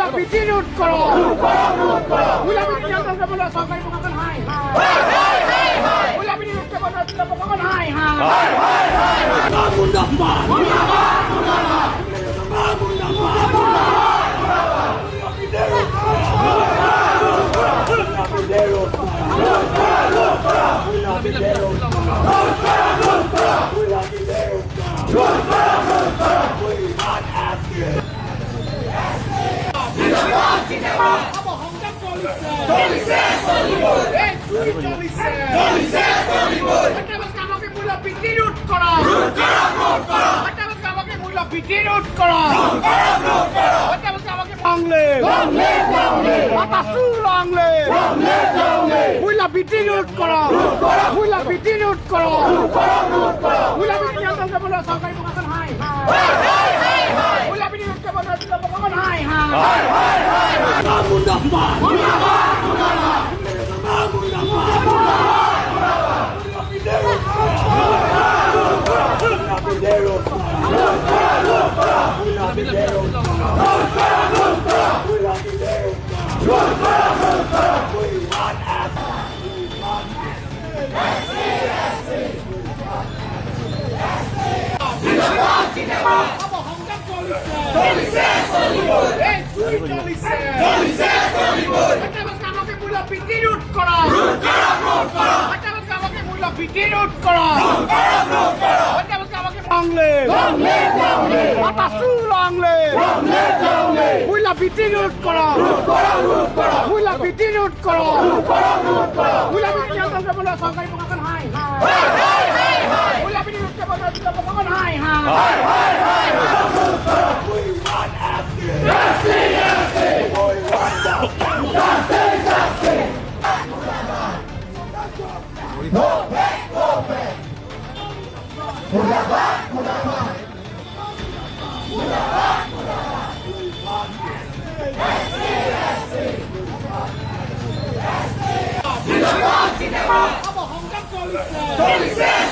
Mula bitinut karo. Mula bitinut karo mula sakay mga hai. Mula bitinut karo mga hai. Mamunda ma. Mamunda bitinut karo. Long live! Apasu long live! Mula bitinut karo. Mula bitinut karo. Mula bitinut karo mula sakay mga hai. Mula bitinut karo mga hai. Mamunda ma. Mamunda bitinut karo. Long live! Apasu long live! Mula bitinut karo. Mula bitinut karo. Mula bitinut karo mula sakay mga hai. Mula bitinut karo mga hai. Police!